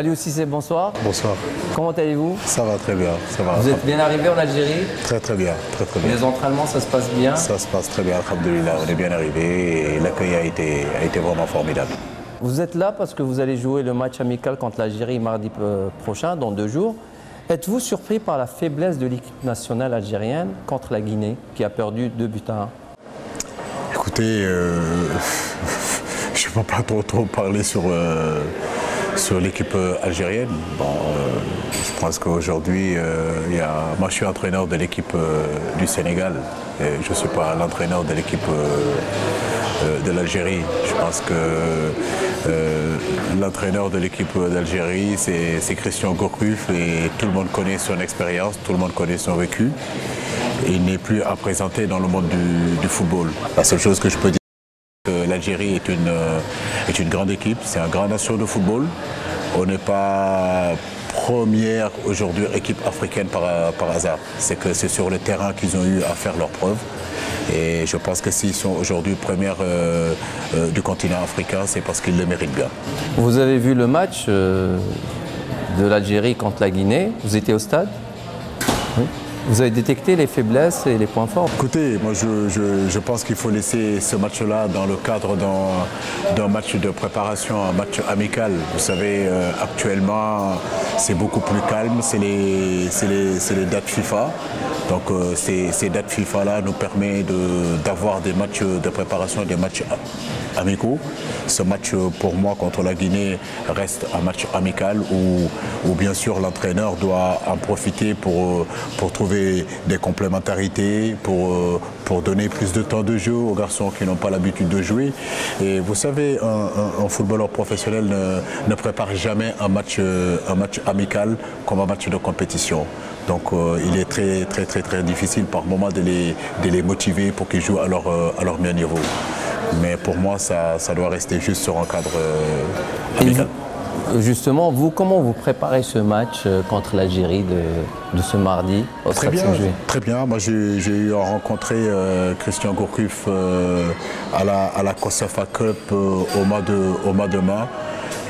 Aliou Cissé, bonsoir. Bonsoir. Comment allez-vous? Ça va très bien. Ça va. Vous êtes bien arrivé en Algérie? Très bien, très bien. Les entraînements, ça se passe bien? Ça se passe très bien, alhamdoulilah. On est bien arrivé et l'accueil a été vraiment formidable. Vous êtes là parce que vous allez jouer le match amical contre l'Algérie mardi prochain, dans 2 jours. Êtes-vous surpris par la faiblesse de l'équipe nationale algérienne contre la Guinée, qui a perdu 2-1? Écoutez, je ne peux pas trop parler sur l'équipe algérienne. Bon, je pense qu'aujourd'hui, moi je suis entraîneur de l'équipe du Sénégal. Et je ne suis pas l'entraîneur de l'équipe de l'Algérie. Je pense que l'entraîneur de l'équipe d'Algérie, c'est Christian Gourcuff et tout le monde connaît son expérience, tout le monde connaît son vécu. Il n'est plus à présenter dans le monde du football. La seule chose que je peux dire, c'est que l'Algérie est une grande équipe, c'est un grand nation de football. On n'est pas première aujourd'hui équipe africaine par hasard. C'est que c'est sur le terrain qu'ils ont eu à faire leurs preuves. Et je pense que s'ils sont aujourd'hui première du continent africain, c'est parce qu'ils le méritent bien. Vous avez vu le match de l'Algérie contre la Guinée. Vous étiez au stade? Oui. Vous avez détecté les faiblesses et les points forts? Écoutez, moi je pense qu'il faut laisser ce match-là dans le cadre d'un match de préparation, un match amical. Vous savez, actuellement, c'est beaucoup plus calme, c'est les dates FIFA. Donc ces dates FIFA-là nous permettent d'avoir des matchs de préparation, des matchs amicaux. Ce match, pour moi, contre la Guinée, reste un match amical où bien sûr l'entraîneur doit en profiter pour trouver des complémentarités, pour donner plus de temps de jeu aux garçons qui n'ont pas l'habitude de jouer. Et vous savez, un footballeur professionnel ne prépare jamais un match amical comme un match de compétition. Donc il est très difficile par moment de les motiver pour qu'ils jouent à leur meilleur niveau. Mais pour moi, ça doit rester juste sur un cadre amical. Justement, comment vous préparez ce match contre l'Algérie de ce mardi au Stade Saint-Louis? Très bien. Moi, j'ai eu à rencontrer Christian Gourcuff à la COSAFA Cup au mois de mai.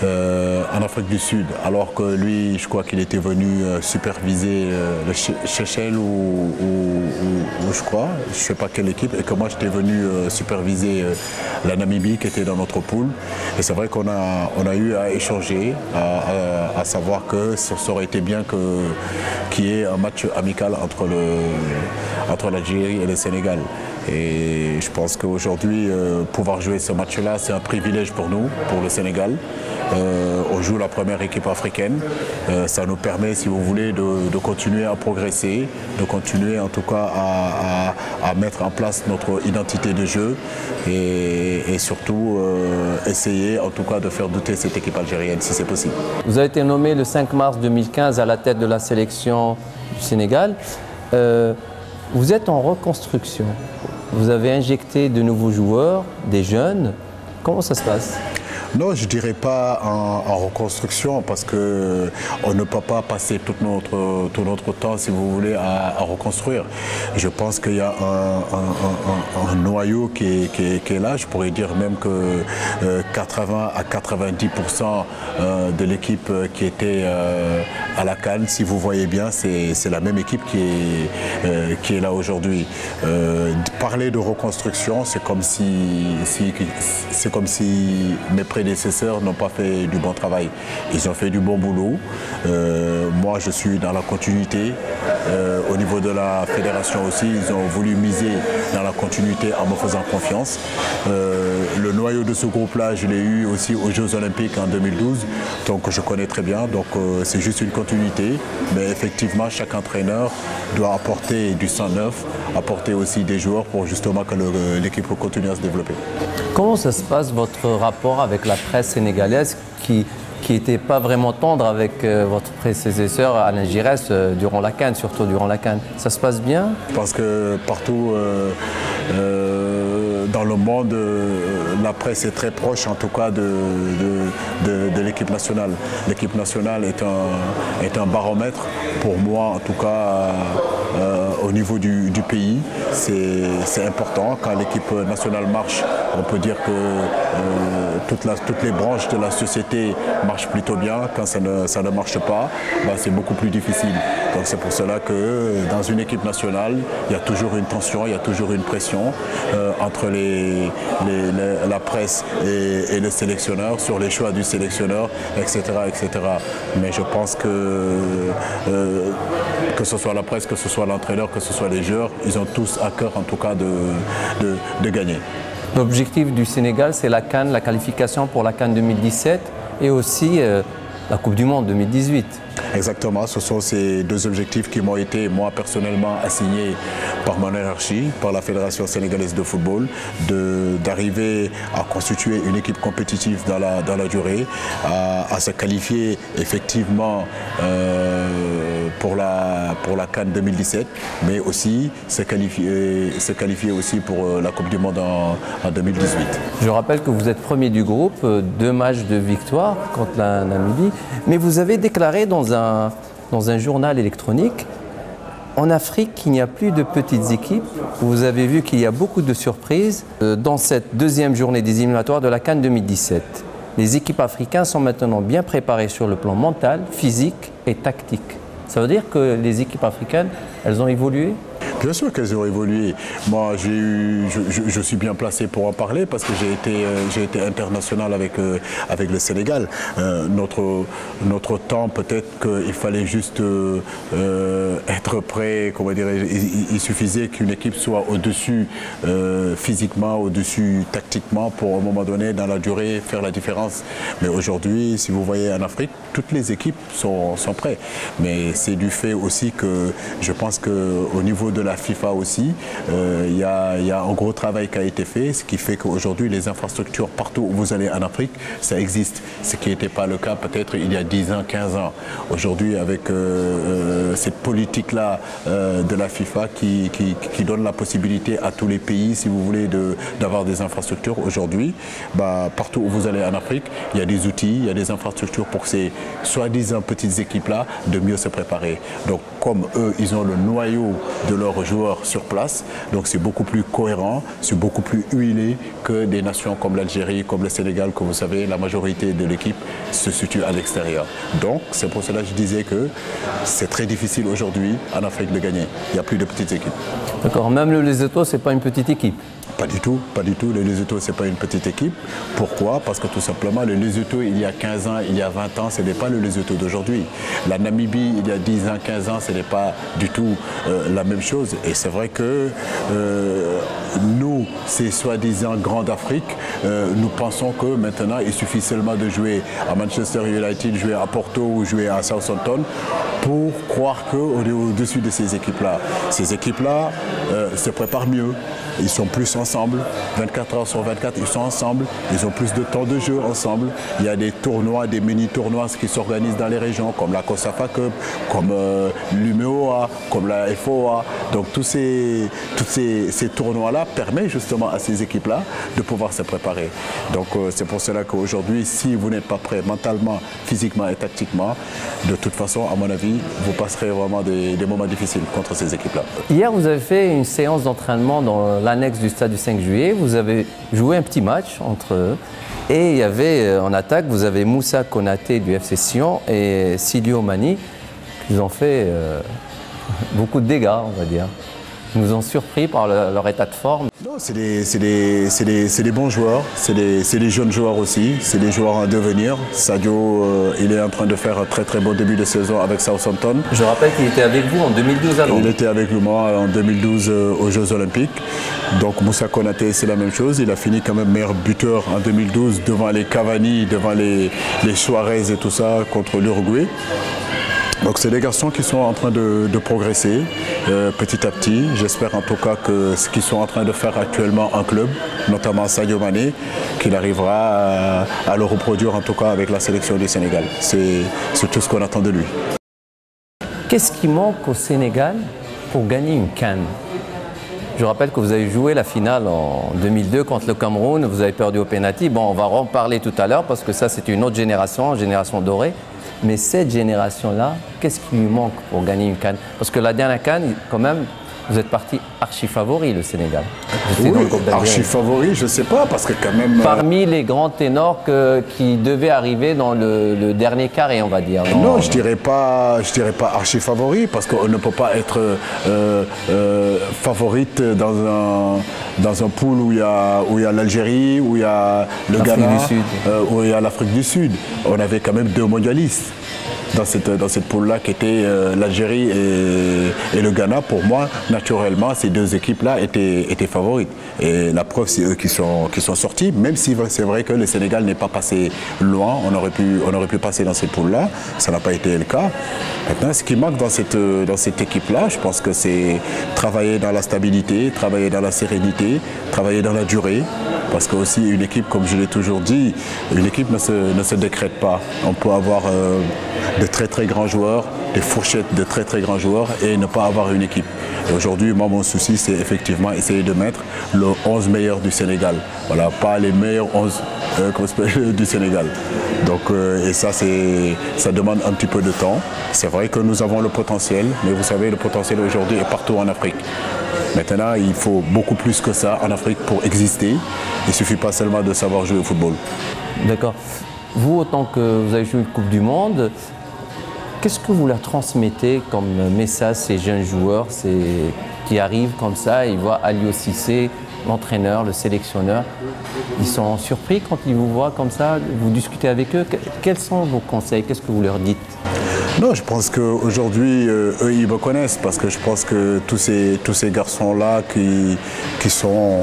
En Afrique du Sud, alors que lui, je crois qu'il était venu superviser le Seychelles ou je crois, je ne sais pas quelle équipe, et que moi j'étais venu superviser la Namibie qui était dans notre poule. Et c'est vrai qu'on a eu à échanger, à savoir que ça aurait été bien qu'il y ait un match amical entre l'Algérie et le Sénégal. Et je pense qu'aujourd'hui, pouvoir jouer ce match-là, c'est un privilège pour nous, pour le Sénégal. On joue la première équipe africaine. Ça nous permet, si vous voulez, de continuer à progresser, de continuer en tout cas à mettre en place notre identité de jeu et surtout essayer en tout cas de faire douter cette équipe algérienne si c'est possible. Vous avez été nommé le 5 mars 2015 à la tête de la sélection du Sénégal. Vous êtes en reconstruction. Vous avez injecté de nouveaux joueurs, des jeunes. Comment ça se passe? Non, je ne dirais pas en reconstruction parce qu'on ne peut pas passer tout notre temps, si vous voulez, à reconstruire. Je pense qu'il y a un noyau qui est là. Je pourrais dire même que 80 à 90% de l'équipe qui était à la CAN, si vous voyez bien, c'est la même équipe qui est là aujourd'hui. Parler de reconstruction, c'est comme si mes prédécesseurs n'ont pas fait du bon travail. Ils ont fait du bon boulot. Moi, je suis dans la continuité. Au niveau de la fédération aussi, ils ont voulu miser dans la continuité en me faisant confiance. Le noyau de ce groupe-là, je l'ai eu aussi aux Jeux Olympiques en 2012. Donc, je connais très bien. Donc, c'est juste une continuité. Mais effectivement, chaque entraîneur doit apporter du sang neuf, apporter aussi des joueurs pour justement que l'équipe continue à se développer. Comment ça se passe, votre rapport avec la presse sénégalaise qui n'était pas vraiment tendre avec votre prédécesseur Alain Giresse durant la CAN, surtout durant la CAN? Ça se passe bien? Je pense que partout dans le monde, la presse est très proche en tout cas de l'équipe nationale. L'équipe nationale est un baromètre pour moi en tout cas au niveau du pays, c'est important. Quand l'équipe nationale marche, on peut dire que toutes les branches de la société marchent plutôt bien. Quand ça ne marche pas, c'est beaucoup plus difficile. Donc c'est pour cela que dans une équipe nationale, il y a toujours une tension, il y a toujours une pression entre la presse et le sélectionneur sur les choix du sélectionneur, etc., etc. Mais je pense que ce soit la presse, que ce soit l'entraîneur, que ce soit les joueurs, ils ont tous à cœur en tout cas de gagner. L'objectif du Sénégal, c'est la CAN, la qualification pour la CAN 2017 et aussi la Coupe du Monde 2018. Exactement, ce sont ces deux objectifs qui m'ont été, moi personnellement, assignés par ma hiérarchie, par la Fédération sénégalaise de football, d'arriver à constituer une équipe compétitive dans la durée, à se qualifier effectivement pour la CAN 2017, mais aussi se qualifier aussi pour la Coupe du Monde en 2018. Je rappelle que vous êtes premier du groupe, 2 matchs de victoire contre la Namibie, mais vous avez déclaré dans un journal électronique, en Afrique, il n'y a plus de petites équipes. Vous avez vu qu'il y a beaucoup de surprises dans cette deuxième journée des éliminatoires de la CAN 2017. Les équipes africaines sont maintenant bien préparées sur le plan mental, physique et tactique. Ça veut dire que les équipes africaines, elles ont évolué ? Bien sûr qu'elles ont évolué. Moi, je suis bien placé pour en parler parce que j'ai été international avec le Sénégal. Notre temps, peut-être qu'il fallait juste être prêt, comment dirais-je, il suffisait qu'une équipe soit au-dessus physiquement, au-dessus tactiquement pour, à un moment donné, dans la durée, faire la différence. Mais aujourd'hui, si vous voyez en Afrique, toutes les équipes sont prêtes. Mais c'est du fait aussi que je pense qu'au niveau de la FIFA aussi, il y a un gros travail qui a été fait, ce qui fait qu'aujourd'hui les infrastructures partout où vous allez en Afrique, ça existe. Ce qui n'était pas le cas peut-être il y a 10 ans, 15 ans. Aujourd'hui avec cette politique-là de la FIFA qui donne la possibilité à tous les pays, si vous voulez, d'avoir des infrastructures aujourd'hui, partout où vous allez en Afrique, il y a des outils, il y a des infrastructures pour ces soi-disant petites équipes-là de mieux se préparer. Donc comme eux, ils ont le noyau de leurs joueurs sur place, donc c'est beaucoup plus cohérent, c'est beaucoup plus huilé que des nations comme l'Algérie, comme le Sénégal, que vous savez, la majorité de l'équipe se situe à l'extérieur. Donc c'est pour cela que je disais que c'est très difficile aujourd'hui en Afrique de gagner. Il n'y a plus de petites équipes. D'accord, même le Lesotho, ce n'est pas une petite équipe. Pas du tout, pas du tout. Le Lesotho, ce n'est pas une petite équipe. Pourquoi? Parce que tout simplement, le Lesotho, il y a 15 ans, il y a 20 ans, ce n'est pas le Lesotho d'aujourd'hui. La Namibie, il y a 10 ans, 15 ans, ce n'est pas du tout la même chose. Et c'est vrai que nous, ces soi-disant Grande Afrique, nous pensons que maintenant, il suffit seulement de jouer à Manchester United, jouer à Porto ou jouer à Southampton pour croire qu'on est au-dessus de ces équipes-là. Ces équipes-là se préparent mieux. Ils sont plus ensemble, 24 heures sur 24, ils sont ensemble, ils ont plus de temps de jeu ensemble. Il y a des tournois, des mini-tournois qui s'organisent dans les régions, comme la COSAFA Cup, comme l'UMEOA, comme la FOA. Donc tous ces tournois-là permettent justement à ces équipes-là de pouvoir se préparer. Donc c'est pour cela qu'aujourd'hui, si vous n'êtes pas prêt mentalement, physiquement et tactiquement, de toute façon, à mon avis, vous passerez vraiment des moments difficiles contre ces équipes-là. Hier, vous avez fait une séance d'entraînement dans l'annexe du stade du 5 juillet. Vous avez joué un petit match entre eux. Et il y avait en attaque, vous avez Moussa Konaté du FC Sion et Sidio Mani qui ont fait beaucoup de dégâts, on va dire. Ils nous ont surpris par leur état de forme. Non, c'est des bons joueurs, c'est des jeunes joueurs aussi, c'est des joueurs en devenir. Sadio, il est en train de faire un très très bon début de saison avec Southampton. Je rappelle qu'il était avec vous en 2012 à Londres. Il était avec moi en 2012 aux Jeux Olympiques. Donc Moussa Konaté, c'est la même chose. Il a fini quand même meilleur buteur en 2012 devant les Cavani, devant les Suarez et tout ça contre l'Uruguay. Donc c'est des garçons qui sont en train de progresser petit à petit. J'espère en tout cas que ce qu'ils sont en train de faire actuellement en club, notamment Sadio Mané, qu'il arrivera à le reproduire en tout cas avec la sélection du Sénégal. C'est tout ce qu'on attend de lui. Qu'est-ce qui manque au Sénégal pour gagner une CAN? Je rappelle que vous avez joué la finale en 2002 contre le Cameroun, vous avez perdu au pénalty. Bon, on va en parler tout à l'heure parce que ça c'est une autre génération, génération dorée. Mais cette génération-là, qu'est-ce qui lui manque pour gagner une CAN? Parce que la dernière CAN, quand même, vous êtes parti archi favori, le Sénégal. Oui, archi favori, je ne sais pas, parce que quand même... Parmi les grands ténors qui devaient arriver dans le dernier carré, on va dire. Non, je dirais pas archi favori, parce qu'on ne peut pas être favorite dans un pool où il y a l'Algérie, où il y a le Ghana, où il y a l'Afrique du Sud. On avait quand même 2 mondialistes dans cette poule-là qui était l'Algérie et le Ghana. Pour moi, naturellement, ces 2 équipes-là étaient favorites. Et la preuve, c'est eux qui sont sortis, même si c'est vrai que le Sénégal n'est pas passé loin. On aurait pu passer dans cette poule-là. Ça n'a pas été le cas. Maintenant, ce qui manque dans cette équipe-là, je pense que c'est travailler dans la stabilité, travailler dans la sérénité, travailler dans la durée. Parce que aussi une équipe, comme je l'ai toujours dit, une équipe ne se décrète pas. On peut avoir de très très grands joueurs, des fourchettes de très très grands joueurs et ne pas avoir une équipe. Et aujourd'hui, moi, mon souci, c'est effectivement essayer de mettre le 11 meilleur du Sénégal. Voilà, pas les meilleurs 11 du Sénégal. Donc, et ça demande un petit peu de temps. C'est vrai que nous avons le potentiel, mais vous savez, le potentiel aujourd'hui est partout en Afrique. Maintenant, il faut beaucoup plus que ça en Afrique pour exister. Il ne suffit pas seulement de savoir jouer au football. D'accord. Vous, autant que vous avez joué une Coupe du Monde, qu'est-ce que vous leur transmettez comme message ces jeunes joueurs qui arrivent comme ça, ils voient Aliou Cissé, l'entraîneur, le sélectionneur, ils sont surpris quand ils vous voient comme ça, vous discutez avec eux. Quels sont vos conseils? Qu'est-ce que vous leur dites? Non, je pense qu'aujourd'hui, eux, ils me connaissent parce que je pense que tous ces garçons-là qui sont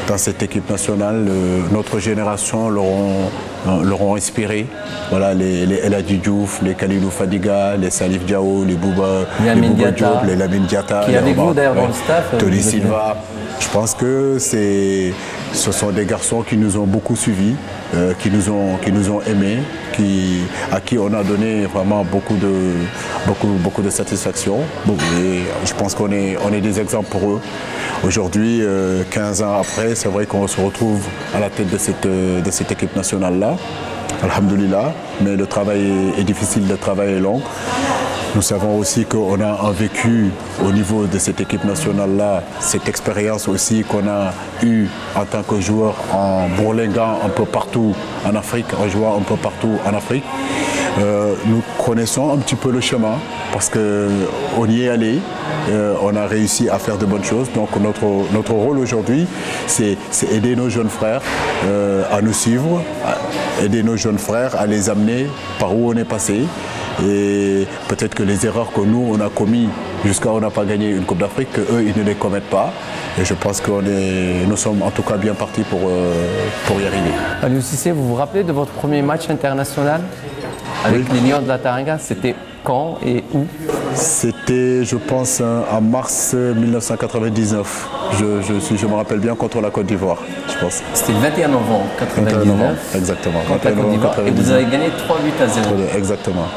dans cette équipe nationale, notre génération leur ont inspiré. Voilà, les El Hadji Diouf, les Kalilou Fadiga, les Salif Diao, les Bouba Diop, les Lamine Diatta, qui est avec vous d'ailleurs dans le staff. Tony Silva. Je pense que ce sont des garçons qui nous ont beaucoup suivis, qui nous ont aimés, à qui on a donné vraiment beaucoup de satisfaction. Et je pense qu'on est des exemples pour eux. Aujourd'hui, 15 ans après, c'est vrai qu'on se retrouve à la tête de cette équipe nationale-là. Alhamdoulilah, mais le travail est difficile, le travail est long. Nous savons aussi qu'on a un vécu au niveau de cette équipe nationale-là, cette expérience aussi qu'on a eue en tant que joueur en bourlinguant un peu partout en Afrique, en jouant un peu partout en Afrique. Nous connaissons un petit peu le chemin parce qu'on y est allé, on a réussi à faire de bonnes choses. Donc notre rôle aujourd'hui, c'est aider nos jeunes frères à nous suivre, aider nos jeunes frères à les amener par où on est passé. Et peut-être que les erreurs que nous, on a commises jusqu'à on n'a pas gagné une Coupe d'Afrique, qu'eux, ils ne les commettent pas. Et je pense que nous sommes en tout cas bien partis pour y arriver. Aliou Cissé, vous vous rappelez de votre premier match international avec les Lions de la Teranga? C'était quand et où? C'était, je pense, en mars 1999. Je me rappelle bien contre la Côte d'Ivoire, je pense. C'était le 21 novembre 1999. Exactement. Contre la Côte d'Ivoire. Et vous avez gagné 3-8-0. Exactement.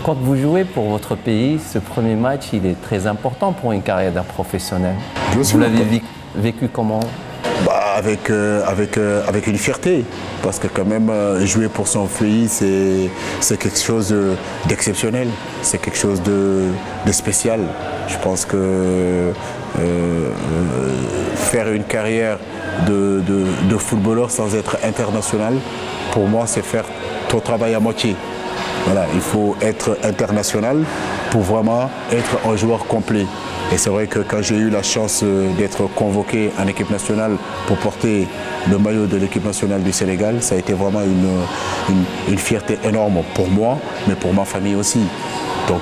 Quand vous jouez pour votre pays, ce premier match, il est très important pour une carrière d'un professionnel. Vous l'avez vécu comment? Avec une fierté, parce que quand même jouer pour son pays, c'est quelque chose d'exceptionnel, c'est quelque chose de spécial. Je pense que faire une carrière de footballeur sans être international, pour moi, c'est faire ton travail à moitié. Voilà, il faut être international pour vraiment être un joueur complet. Et c'est vrai que quand j'ai eu la chance d'être convoqué en équipe nationale pour porter le maillot de l'équipe nationale du Sénégal, ça a été vraiment une fierté énorme pour moi, mais pour ma famille aussi. Donc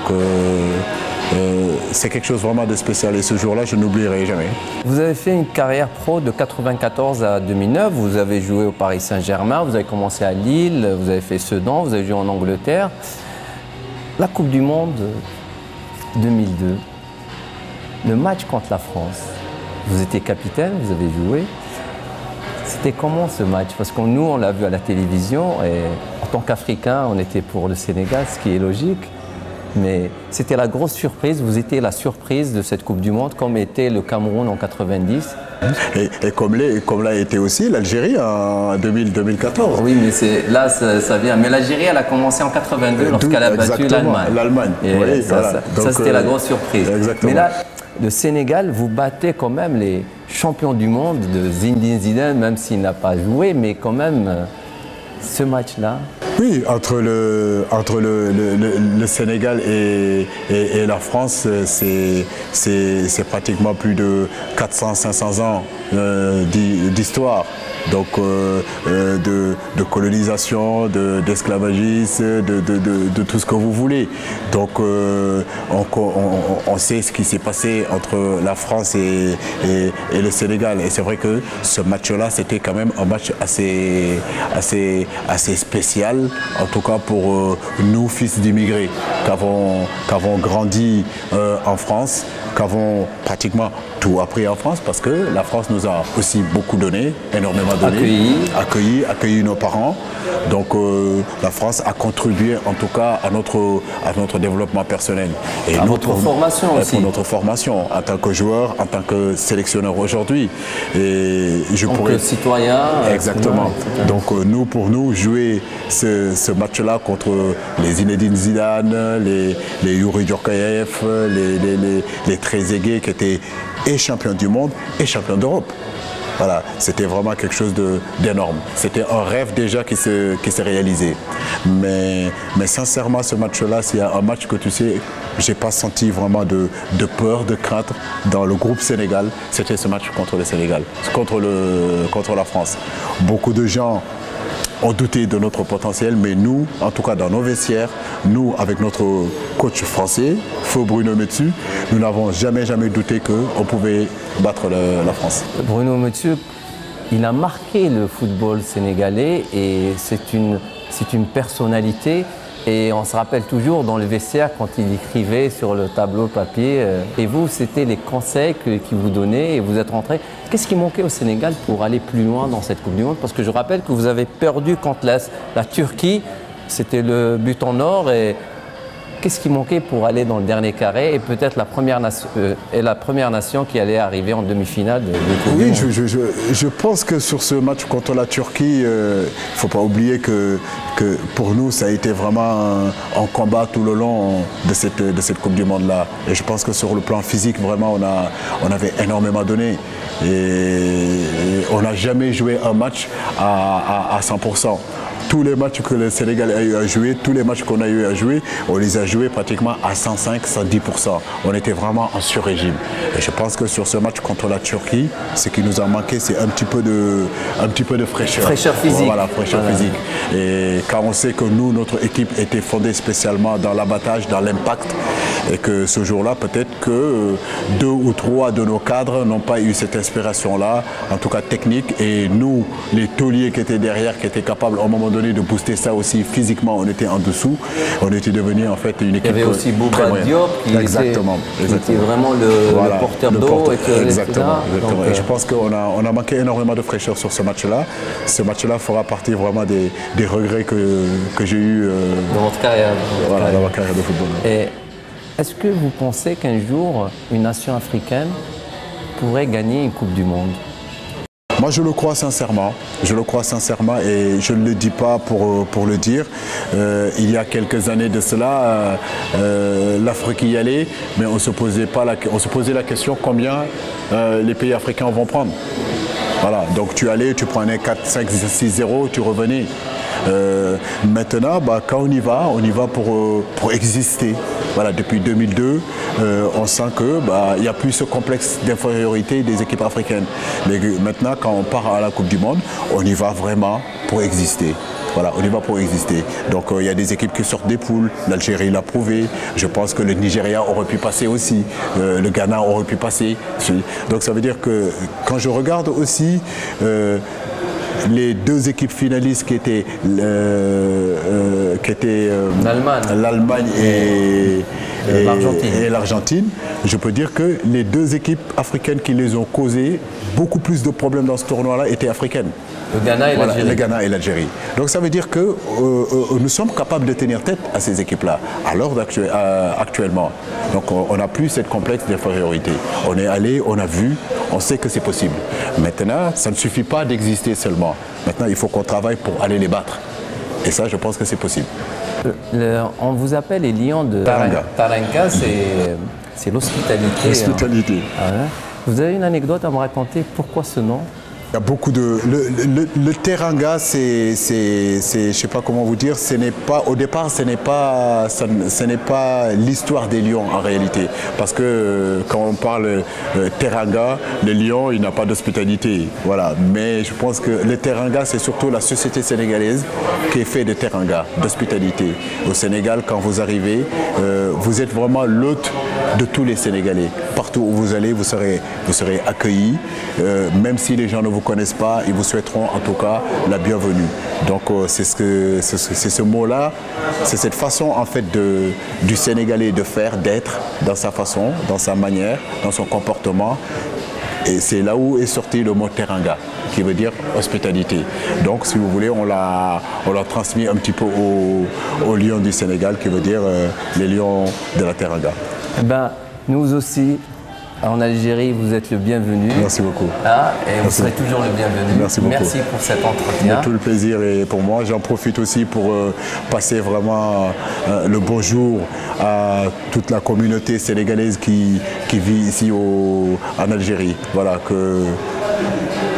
c'est quelque chose vraiment de spécial et ce jour-là, je n'oublierai jamais. Vous avez fait une carrière pro de 1994 à 2009, vous avez joué au Paris Saint-Germain, vous avez commencé à Lille, vous avez fait Sedan, vous avez joué en Angleterre. La Coupe du Monde 2002, le match contre la France, vous étiez capitaine, vous avez joué. C'était comment ce match? Parce que nous, on l'a vu à la télévision et en tant qu'Africains, on était pour le Sénégal, ce qui est logique. Mais c'était la grosse surprise, vous étiez la surprise de cette Coupe du Monde, comme était le Cameroun en 90. Et comme l'a été aussi l'Algérie en 2014. Oui, mais là, ça vient. Mais l'Algérie, elle a commencé en 82 lorsqu'elle a battu l'Allemagne. L'Allemagne, oui, ça c'était la grosse surprise. Exactement. Mais là, le Sénégal, vous battez quand même les champions du monde de Zinedine Zidane, même s'il n'a pas joué, mais quand même, ce match-là. Oui, entre le Sénégal et la France, c'est pratiquement plus de 400-500 ans d'histoire. Donc de colonisation, d'esclavagisme, de tout ce que vous voulez. Donc on sait ce qui s'est passé entre la France et le Sénégal. Et c'est vrai que ce match-là, c'était quand même un match assez spécial, en tout cas pour nous, fils d'immigrés, qu'avons grandi en France, qu'avons pratiquement tout appris en France, parce que la France nous a aussi beaucoup donné, énormément donné, accueilli nos parents. Donc la France a contribué en tout cas à notre développement personnel. Et à notre formation aussi. Pour notre formation, en tant que joueur, en tant que sélectionneur aujourd'hui. Et je pourrais... que citoyen. Exactement. Donc pour nous, jouer ce match-là contre les Zinedine Zidane, les Youri Djorkaeff, les Trezeguet qui étaient et champions du monde et champions d'Europe. Voilà, c'était vraiment quelque chose d'énorme. C'était un rêve déjà qui s'est réalisé. Mais sincèrement, ce match-là, s'il y a un match que tu sais, j'ai pas senti vraiment de peur, de crainte dans le groupe Sénégal, c'était ce match contre le Sénégal, contre la France. Beaucoup de gens ont douté de notre potentiel, mais nous, en tout cas dans nos vestiaires, nous, avec notre coach français, Feu Bruno Metsu, nous n'avons jamais douté qu'on pouvait battre la France. Bruno Metsu, il a marqué le football sénégalais et c'est une personnalité. Et on se rappelle toujours dans le vestiaire quand il écrivait sur le tableau papier. Et vous, c'était les conseils qu'il vous donnait et vous êtes rentré. Qu'est-ce qui manquait au Sénégal pour aller plus loin dans cette Coupe du Monde? Parce que je rappelle que vous avez perdu contre la Turquie. C'était le but en or. Et qu'est-ce qui manquait pour aller dans le dernier carré et peut-être la première nation qui allait arriver en demi-finale de Coupe du Monde? Je pense que sur ce match contre la Turquie, il ne faut pas oublier que pour nous, ça a été vraiment un combat tout le long de cette Coupe du Monde-là. Et je pense que sur le plan physique, vraiment, on avait énormément donné. Et on n'a jamais joué un match à 100%. Tous les matchs que le Sénégal a eu à jouer, tous les matchs qu'on a eu à jouer, on les a joués pratiquement à 105-110%. On était vraiment en sur-régime. Et je pense que sur ce match contre la Turquie, ce qui nous a manqué, c'est un petit peu de fraîcheur. Fraîcheur physique. Voilà, fraîcheur physique. Et quand on sait que nous, notre équipe était fondée spécialement dans l'abattage, dans l'impact, et que ce jour-là, peut-être que 2 ou 3 de nos cadres n'ont pas eu cette inspiration-là, en tout cas technique. Et nous, les tauliers qui étaient derrière, qui étaient capables au moment donné de booster ça aussi physiquement, on était en dessous, on était devenu en fait une équipe. Il y avait aussi Bouba Diop qui était vraiment le porteur d'eau. Exactement. Donc, et je pense qu'on a manqué énormément de fraîcheur sur ce match-là. Ce match-là fera partie vraiment des regrets que j'ai eu dans votre carrière. Dans ma carrière de football. Et est-ce que vous pensez qu'un jour, une nation africaine pourrait gagner une Coupe du Monde? Moi, je le crois sincèrement. Je le crois sincèrement et je ne le dis pas pour le dire. Il y a quelques années de cela, l'Afrique y allait, mais on se posait la question combien les pays africains vont prendre. Voilà, donc tu allais, tu prenais 4, 5, 6-0, tu revenais. Maintenant, quand on y va pour exister. Voilà, depuis 2002, on sent qu'il n'y a plus ce complexe d'infériorité des équipes africaines. Mais maintenant, quand on part à la Coupe du Monde, on y va vraiment pour exister. Voilà, on y va pour exister. Donc il y a des équipes qui sortent des poules. L'Algérie l'a prouvé. Je pense que le Nigeria aurait pu passer aussi. Le Ghana aurait pu passer. Donc ça veut dire que quand je regarde aussi les 2 équipes finalistes qui étaient l'Allemagne et l'Argentine, je peux dire que les 2 équipes africaines qui les ont causé beaucoup plus de problèmes dans ce tournoi-là étaient africaines. Le Ghana et l'Algérie. Le Ghana et l'Algérie. Donc ça veut dire que nous sommes capables de tenir tête à ces équipes-là, actuellement. Donc on n'a plus cette complexe d'infériorité. On est allé, on a vu, on sait que c'est possible. Maintenant, ça ne suffit pas d'exister seulement. Maintenant, il faut qu'on travaille pour aller les battre. Et ça, je pense que c'est possible. On vous appelle les lions de Teranga. Teranga, C'est l'hospitalité. L'hospitalité. Hein. Ah ouais. Vous avez une anecdote à me raconter? Pourquoi ce nom? Il y a beaucoup de... Le teranga, je sais pas comment vous dire, ce n'est pas, au départ, ce n'est pas l'histoire des lions en réalité. Parce que quand on parle teranga, le lion, il n'a pas d'hospitalité. Voilà. Mais je pense que le teranga, c'est surtout la société sénégalaise qui est faite de teranga, d'hospitalité. Au Sénégal, quand vous arrivez, vous êtes vraiment l'hôte de tous les Sénégalais. Partout où vous allez, vous serez accueillis. Même si les gens ne vous connaissent pas, ils vous souhaiteront en tout cas la bienvenue. Donc c'est ce mot-là, c'est cette façon en fait du Sénégalais de faire, d'être, dans sa façon, dans sa manière, dans son comportement. Et c'est là où est sorti le mot teranga, qui veut dire hospitalité. Donc si vous voulez, on l'a transmis un petit peu aux lions du Sénégal, qui veut dire les lions de la teranga. Eh ben, nous aussi, en Algérie, vous êtes le bienvenu. Merci beaucoup. Ah, et vous serez toujours le bienvenu. Merci beaucoup. Merci pour cet entretien. Tout le plaisir est pour moi. J'en profite aussi pour passer vraiment le bonjour à toute la communauté sénégalaise qui vit ici en Algérie. Voilà,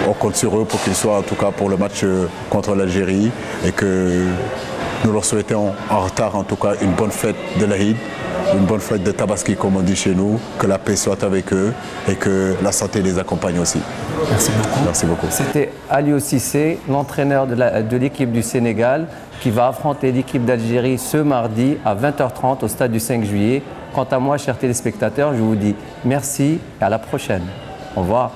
on compte sur eux pour qu'ils soient en tout cas pour le match contre l'Algérie et que nous leur souhaitons en retard en tout cas une bonne fête de l'Aïd. Une bonne fête de Tabaski comme on dit chez nous, que la paix soit avec eux et que la santé les accompagne aussi. Merci beaucoup. Merci beaucoup. C'était Aliou Cissé, l'entraîneur de l'équipe du Sénégal qui va affronter l'équipe d'Algérie ce mardi à 20h30 au stade du 5 juillet. Quant à moi, chers téléspectateurs, je vous dis merci et à la prochaine. Au revoir.